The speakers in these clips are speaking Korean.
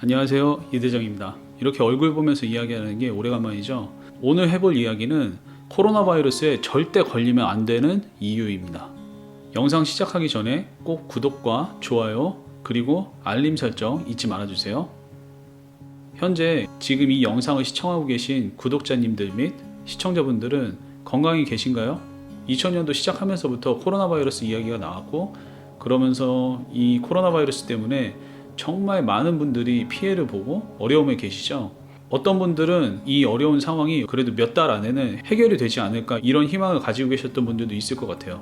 안녕하세요, 이대정입니다. 이렇게 얼굴 보면서 이야기하는 게 오래간만이죠. 오늘 해볼 이야기는 코로나 바이러스에 절대 걸리면 안 되는 이유입니다. 영상 시작하기 전에 꼭 구독과 좋아요 그리고 알림 설정 잊지 말아주세요. 현재 지금 이 영상을 시청하고 계신 구독자님들 및 시청자분들은 건강히 계신가요? 2000년도 시작하면서부터 코로나 바이러스 이야기가 나왔고, 그러면서 이 코로나 바이러스 때문에 정말 많은 분들이 피해를 보고 어려움에 계시죠. 어떤 분들은 이 어려운 상황이 그래도 몇 달 안에는 해결이 되지 않을까, 이런 희망을 가지고 계셨던 분들도 있을 것 같아요.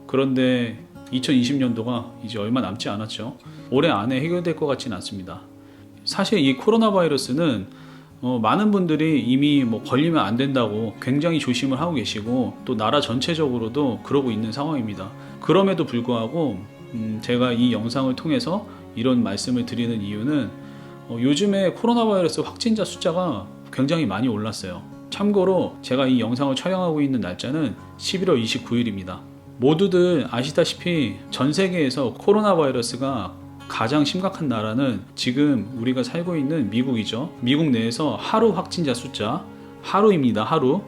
그런데 2020년도가 이제 얼마 남지 않았죠. 올해 안에 해결될 것 같지는 않습니다. 사실 이 코로나 바이러스는 많은 분들이 이미 걸리면 안 된다고 굉장히 조심을 하고 계시고, 또 나라 전체적으로도 그러고 있는 상황입니다. 그럼에도 불구하고 제가 이 영상을 통해서 이런 말씀을 드리는 이유는 요즘에 코로나 바이러스 확진자 숫자가 굉장히 많이 올랐어요. 참고로 제가 이 영상을 촬영하고 있는 날짜는 11월 29일입니다. 모두들 아시다시피 전 세계에서 코로나 바이러스가 가장 심각한 나라는 지금 우리가 살고 있는 미국이죠. 미국 내에서 하루 확진자 숫자, 하루입니다. 하루.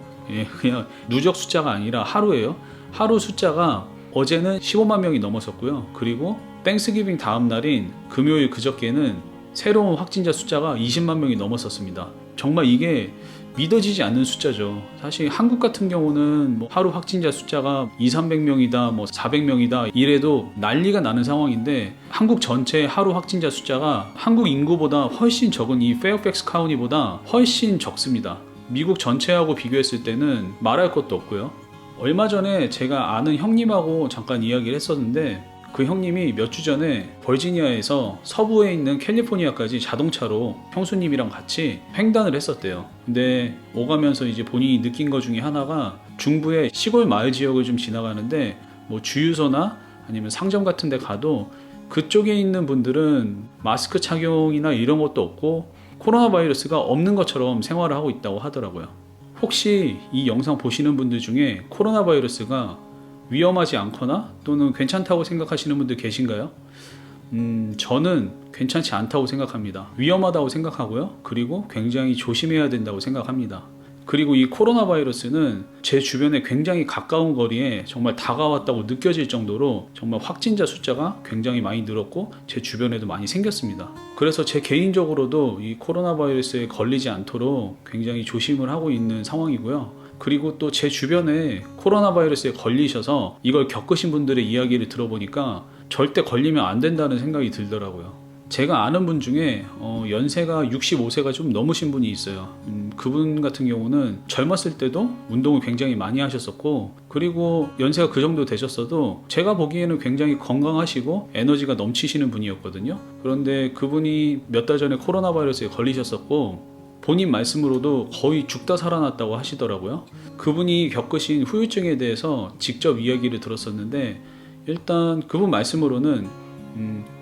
그냥 누적 숫자가 아니라 하루예요. 하루 숫자가 어제는 15만 명이 넘었었고요. 그리고 땡스기빙 다음 날인 금요일 그저께는 새로운 확진자 숫자가 20만 명이 넘었었습니다. 정말 이게 믿어지지 않는 숫자죠. 사실 한국 같은 경우는 하루 확진자 숫자가 200~300명이다, 400명이다 이래도 난리가 나는 상황인데, 한국 전체 하루 확진자 숫자가 한국 인구보다 훨씬 적은 이 페어팩스 카운티보다 훨씬 적습니다. 미국 전체하고 비교했을 때는 말할 것도 없고요. 얼마 전에 제가 아는 형님하고 잠깐 이야기를 했었는데, 그 형님이 몇 주 전에 버지니아에서 서부에 있는 캘리포니아까지 자동차로 형수님이랑 같이 횡단을 했었대요. 근데 오가면서 이제 본인이 느낀 것 중에 하나가, 중부의 시골 마을 지역을 좀 지나가는데 주유소나 아니면 상점 같은 데 가도 그쪽에 있는 분들은 마스크 착용이나 이런 것도 없고 코로나 바이러스가 없는 것처럼 생활을 하고 있다고 하더라고요. 혹시 이 영상 보시는 분들 중에 코로나 바이러스가 위험하지 않거나 또는 괜찮다고 생각하시는 분들 계신가요? 저는 괜찮지 않다고 생각합니다. 위험하다고 생각하고요. 그리고 굉장히 조심해야 된다고 생각합니다. 그리고 이 코로나 바이러스는 제 주변에 굉장히 가까운 거리에 정말 다가왔다고 느껴질 정도로 정말 확진자 숫자가 굉장히 많이 늘었고, 제 주변에도 많이 생겼습니다. 그래서 제 개인적으로도 이 코로나 바이러스에 걸리지 않도록 굉장히 조심을 하고 있는 상황이고요. 그리고 또 제 주변에 코로나 바이러스에 걸리셔서 이걸 겪으신 분들의 이야기를 들어보니까 절대 걸리면 안 된다는 생각이 들더라고요. 제가 아는 분 중에 연세가 65세가 좀 넘으신 분이 있어요. 그분 같은 경우는 젊었을 때도 운동을 굉장히 많이 하셨었고, 그리고 연세가 그 정도 되셨어도 제가 보기에는 굉장히 건강하시고 에너지가 넘치시는 분이었거든요. 그런데 그분이 몇 달 전에 코로나 바이러스에 걸리셨었고, 본인 말씀으로도 거의 죽다 살아났다고 하시더라고요. 그분이 겪으신 후유증에 대해서 직접 이야기를 들었었는데, 일단 그분 말씀으로는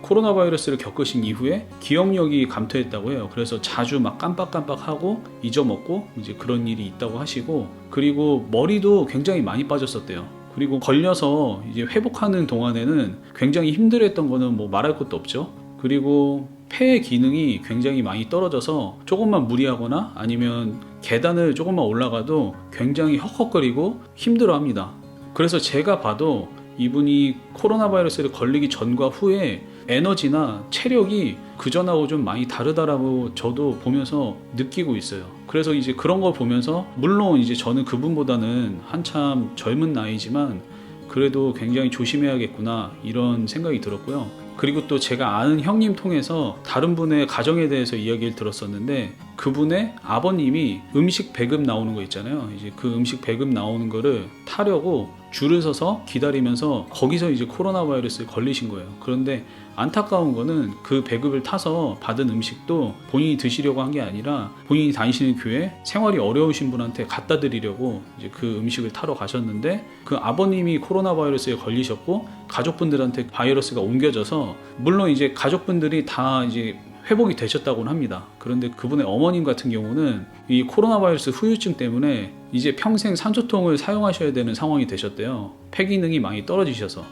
코로나 바이러스를 겪으신 이후에 기억력이 감퇴했다고 해요. 그래서 자주 깜빡깜빡하고 잊어먹고 이제 그런 일이 있다고 하시고, 그리고 머리도 굉장히 많이 빠졌었대요. 그리고 걸려서 이제 회복하는 동안에는 굉장히 힘들었던 거는 말할 것도 없죠. 그리고 폐의 기능이 굉장히 많이 떨어져서 조금만 무리하거나 아니면 계단을 조금만 올라가도 굉장히 헉헉거리고 힘들어합니다. 그래서 제가 봐도 이분이 코로나 바이러스에 걸리기 전과 후에 에너지나 체력이 그전하고 좀 많이 다르다라고 저도 보면서 느끼고 있어요. 그래서 이제 그런 걸 보면서, 물론 이제 저는 그분보다는 한참 젊은 나이지만 그래도 굉장히 조심해야겠구나, 이런 생각이 들었고요. 그리고 또 제가 아는 형님 통해서 다른 분의 가정에 대해서 이야기를 들었었는데, 그분의 아버님이 음식 배급 나오는 거 있잖아요. 이제 그 음식 배급 나오는 거를 타려고 줄을 서서 기다리면서 거기서 이제 코로나 바이러스에 걸리신 거예요. 그런데 안타까운 거는 그 배급을 타서 받은 음식도 본인이 드시려고 한 게 아니라 본인이 다니시는 교회 생활이 어려우신 분한테 갖다 드리려고 이제 그 음식을 타러 가셨는데, 그 아버님이 코로나 바이러스에 걸리셨고 가족분들한테 바이러스가 옮겨져서, 물론 이제 가족분들이 다 이제 회복이 되셨다고는 합니다. 그런데 그분의 어머님 같은 경우는 이 코로나 바이러스 후유증 때문에 이제 평생 산소통을 사용하셔야 되는 상황이 되셨대요. 폐기능이 많이 떨어지셔서.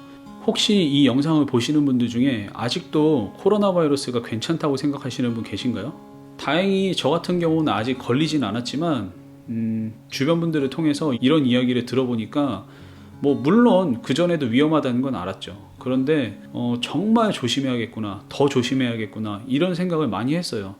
혹시 이 영상을 보시는 분들 중에 아직도 코로나 바이러스가 괜찮다고 생각하시는 분 계신가요? 다행히 저 같은 경우는 아직 걸리진 않았지만 주변 분들을 통해서 이런 이야기를 들어보니까 뭐 물론 그전에도 위험하다는 건 알았죠. 그런데 정말 조심해야겠구나, 더 조심해야겠구나, 이런 생각을 많이 했어요.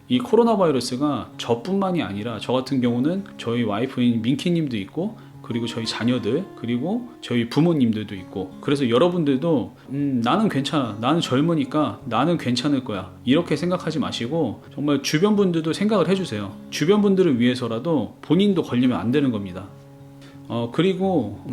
이 코로나 바이러스가 저뿐만이 아니라 저 같은 경우는 저희 와이프인 민키님도 있고, 그리고 저희 자녀들, 그리고 저희 부모님들도 있고, 그래서 여러분들도 나는 괜찮아, 나는 젊으니까 나는 괜찮을 거야, 이렇게 생각하지 마시고 정말 주변 분들도 생각을 해주세요. 주변 분들을 위해서라도 본인도 걸리면 안 되는 겁니다. 그리고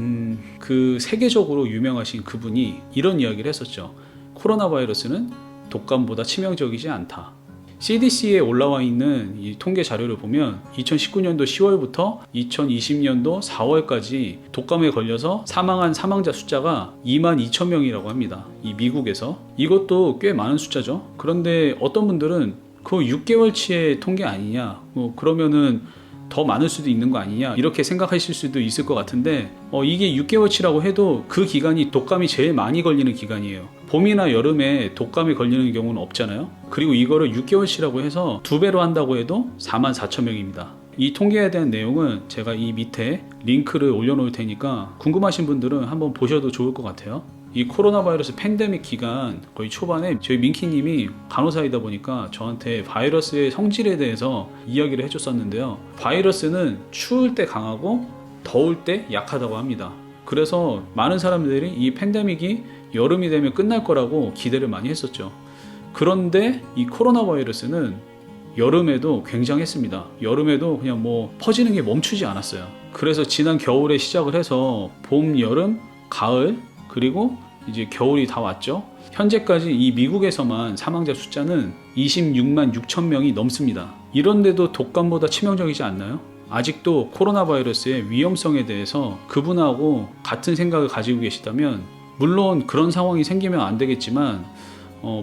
그 세계적으로 유명하신 그분이 이런 이야기를 했었죠. 코로나 바이러스는 독감보다 치명적이지 않다. CDC에 올라와 있는 이 통계 자료를 보면 2019년도 10월부터 2020년도 4월까지 독감에 걸려서 사망한 사망자 숫자가 22,000명이라고 합니다. 이 미국에서. 이것도 꽤 많은 숫자죠. 그런데 어떤 분들은 그거 6개월치의 통계 아니냐, 그러면은 더 많을 수도 있는 거 아니냐, 이렇게 생각하실 수도 있을 것 같은데 이게 6개월치라고 해도 그 기간이 독감이 제일 많이 걸리는 기간이에요. 봄이나 여름에 독감에 걸리는 경우는 없잖아요. 그리고 이거를 6개월치라고 해서 2배로 한다고 해도 44,000명입니다. 이 통계에 대한 내용은 제가 이 밑에 링크를 올려놓을 테니까 궁금하신 분들은 한번 보셔도 좋을 것 같아요. 이 코로나 바이러스 팬데믹 기간 거의 초반에 저희 민키님이 간호사이다 보니까 저한테 바이러스의 성질에 대해서 이야기를 해줬었는데요. 바이러스는 추울 때 강하고 더울 때 약하다고 합니다. 그래서 많은 사람들이 이 팬데믹이 여름이 되면 끝날 거라고 기대를 많이 했었죠. 그런데 이 코로나 바이러스는 여름에도 굉장했습니다. 여름에도 그냥 퍼지는 게 멈추지 않았어요. 그래서 지난 겨울에 시작을 해서 봄, 여름, 가을, 그리고 이제 겨울이 다 왔죠. 현재까지 이 미국에서만 사망자 숫자는 26만 6천 명이 넘습니다. 이런데도 독감보다 치명적이지 않나요? 아직도 코로나 바이러스의 위험성에 대해서 그분하고 같은 생각을 가지고 계시다면, 물론 그런 상황이 생기면 안 되겠지만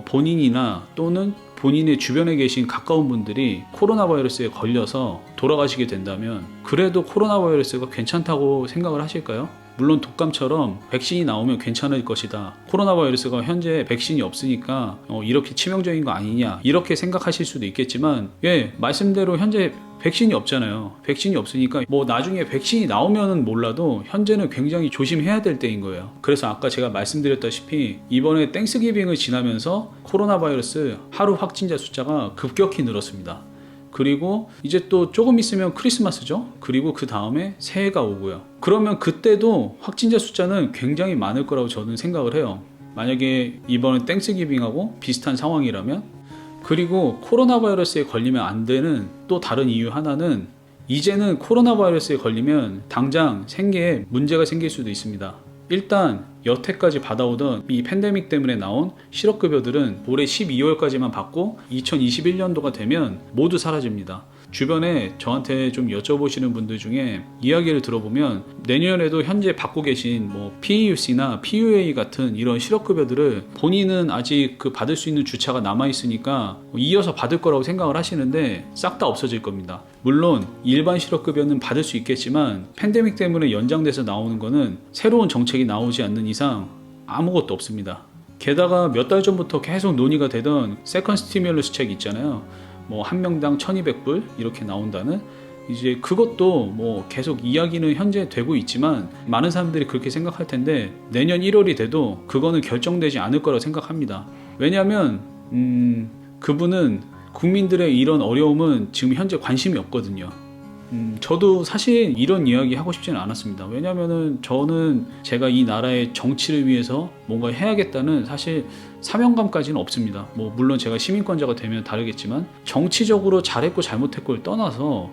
본인이나 또는 본인의 주변에 계신 가까운 분들이 코로나 바이러스에 걸려서 돌아가시게 된다면 그래도 코로나 바이러스가 괜찮다고 생각을 하실까요? 물론 독감처럼 백신이 나오면 괜찮을 것이다, 코로나 바이러스가 현재 백신이 없으니까 이렇게 치명적인 거 아니냐, 이렇게 생각하실 수도 있겠지만, 말씀대로 현재 백신이 없잖아요. 백신이 없으니까 나중에 백신이 나오면은 몰라도 현재는 굉장히 조심해야 될 때인 거예요. 그래서 아까 제가 말씀드렸다시피 이번에 땡스기빙을 지나면서 코로나 바이러스 하루 확진자 숫자가 급격히 늘었습니다. 그리고 이제 또 조금 있으면 크리스마스죠. 그리고 그 다음에 새해가 오고요. 그러면 그때도 확진자 숫자는 굉장히 많을 거라고 저는 생각을 해요. 만약에 이번에 땡스기빙하고 비슷한 상황이라면. 그리고 코로나 바이러스에 걸리면 안 되는 또 다른 이유 하나는, 이제는 코로나 바이러스에 걸리면 당장 생계에 문제가 생길 수도 있습니다. 일단 여태까지 받아오던 이 팬데믹 때문에 나온 실업급여들은 올해 12월까지만 받고 2021년도가 되면 모두 사라집니다. 주변에 저한테 좀 여쭤보시는 분들 중에 이야기를 들어보면 내년에도 현재 받고 계신 PEUC나 PUA 같은 이런 실업급여들을 본인은 아직 받을 수 있는 주차가 남아있으니까 이어서 받을 거라고 생각을 하시는데 싹 다 없어질 겁니다. 물론 일반 실업급여는 받을 수 있겠지만 팬데믹 때문에 연장돼서 나오는 거는 새로운 정책이 나오지 않는 이상 아무것도 없습니다. 게다가 몇 달 전부터 계속 논의가 되던 세컨 스티뮬러스 책 있잖아요. 한 명당 1,200불 이렇게 나온다는, 이제 그것도 계속 이야기는 현재 되고 있지만 많은 사람들이 그렇게 생각할 텐데 내년 1월이 돼도 그거는 결정되지 않을 거라고 생각합니다. 왜냐하면 그분은 국민들의 이런 어려움은 지금 현재 관심이 없거든요. 저도 사실 이런 이야기 하고 싶지는 않았습니다. 왜냐면은 저는 제가 이 나라의 정치를 위해서 뭔가 해야겠다는 사실 사명감까지는 없습니다. 물론 제가 시민권자가 되면 다르겠지만 정치적으로 잘했고 잘못했고를 떠나서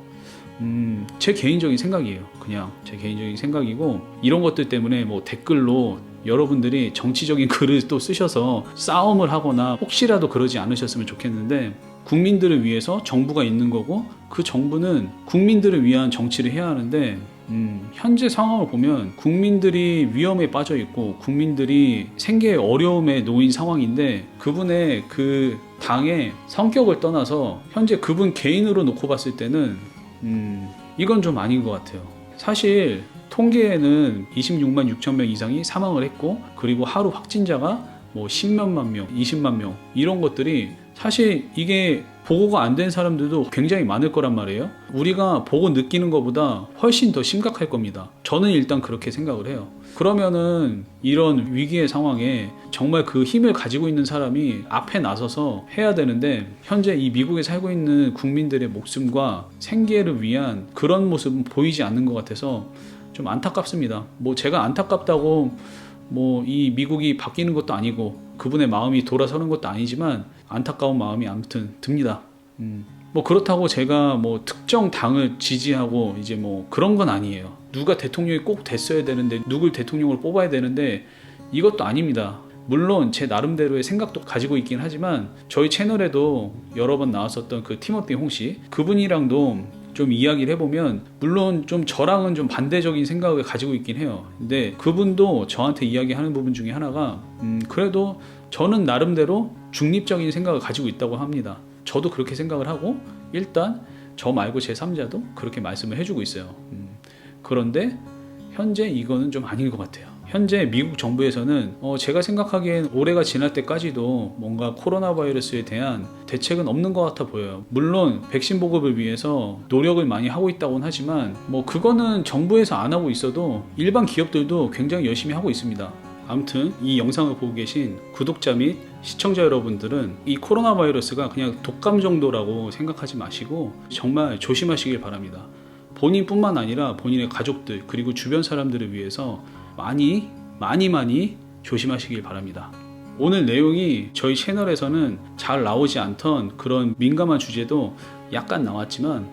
제 개인적인 생각이에요. 그냥 제 개인적인 생각이고, 이런 것들 때문에 댓글로 여러분들이 정치적인 글을 또 쓰셔서 싸움을 하거나 혹시라도 그러지 않으셨으면 좋겠는데, 국민들을 위해서 정부가 있는 거고 그 정부는 국민들을 위한 정치를 해야 하는데 현재 상황을 보면 국민들이 위험에 빠져 있고 국민들이 생계의 어려움에 놓인 상황인데, 그분의 그 당의 성격을 떠나서 현재 그분 개인으로 놓고 봤을 때는 이건 좀 아닌 것 같아요. 사실 통계에는 26만 6천 명 이상이 사망을 했고, 그리고 하루 확진자가 뭐 10몇만 명, 20만 명, 이런 것들이 사실 이게 보고가 안 된 사람들도 굉장히 많을 거란 말이에요. 우리가 보고 느끼는 것보다 훨씬 더 심각할 겁니다. 저는 일단 그렇게 생각을 해요. 그러면은 이런 위기의 상황에 정말 그 힘을 가지고 있는 사람이 앞에 나서서 해야 되는데, 현재 이 미국에 살고 있는 국민들의 목숨과 생계를 위한 그런 모습은 보이지 않는 것 같아서 좀 안타깝습니다. 뭐 제가 안타깝다고 뭐 이 미국이 바뀌는 것도 아니고 그분의 마음이 돌아서는 것도 아니지만 안타까운 마음이 아무튼 듭니다. 뭐 그렇다고 제가 뭐 특정 당을 지지하고 이제 뭐 그런 건 아니에요. 누가 대통령이 꼭 됐어야 되는데, 누굴 대통령으로 뽑아야 되는데, 이것도 아닙니다. 물론 제 나름대로의 생각도 가지고 있긴 하지만, 저희 채널에도 여러 번 나왔었던 그 티모티 홍씨, 그분이랑도 좀 이야기를 해보면 물론 좀 저랑은 좀 반대적인 생각을 가지고 있긴 해요. 근데 그분도 저한테 이야기하는 부분 중에 하나가 그래도 저는 나름대로 중립적인 생각을 가지고 있다고 합니다. 저도 그렇게 생각을 하고 일단 저 말고 제3자도 그렇게 말씀을 해주고 있어요. 그런데 현재 이거는 좀 아닌 것 같아요. 현재 미국 정부에서는 제가 생각하기엔 올해가 지날 때까지도 뭔가 코로나 바이러스에 대한 대책은 없는 것 같아 보여요. 물론 백신 보급을 위해서 노력을 많이 하고 있다고는 하지만 뭐 그거는 정부에서 안 하고 있어도 일반 기업들도 굉장히 열심히 하고 있습니다. 아무튼 이 영상을 보고 계신 구독자 및 시청자 여러분들은 이 코로나 바이러스가 그냥 독감 정도라고 생각하지 마시고 정말 조심하시길 바랍니다. 본인뿐만 아니라 본인의 가족들 그리고 주변 사람들을 위해서 많이 조심하시길 바랍니다. 오늘 내용이 저희 채널에서는 잘 나오지 않던 그런 민감한 주제도 약간 나왔지만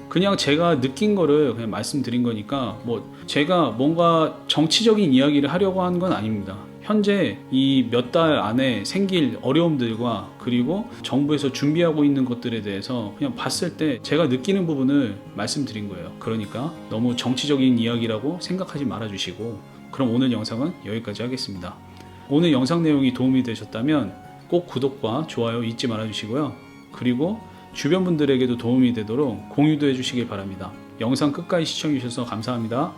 그냥 제가 느낀 거를 그냥 말씀드린 거니까 뭐 제가 뭔가 정치적인 이야기를 하려고 한 건 아닙니다. 현재 이 몇 달 안에 생길 어려움들과 그리고 정부에서 준비하고 있는 것들에 대해서 그냥 봤을 때 제가 느끼는 부분을 말씀드린 거예요. 그러니까 너무 정치적인 이야기라고 생각하지 말아 주시고, 그럼 오늘 영상은 여기까지 하겠습니다. 오늘 영상 내용이 도움이 되셨다면 꼭 구독과 좋아요 잊지 말아 주시고요. 그리고 주변 분들에게도 도움이 되도록 공유도 해주시길 바랍니다. 영상 끝까지 시청해 주셔서 감사합니다.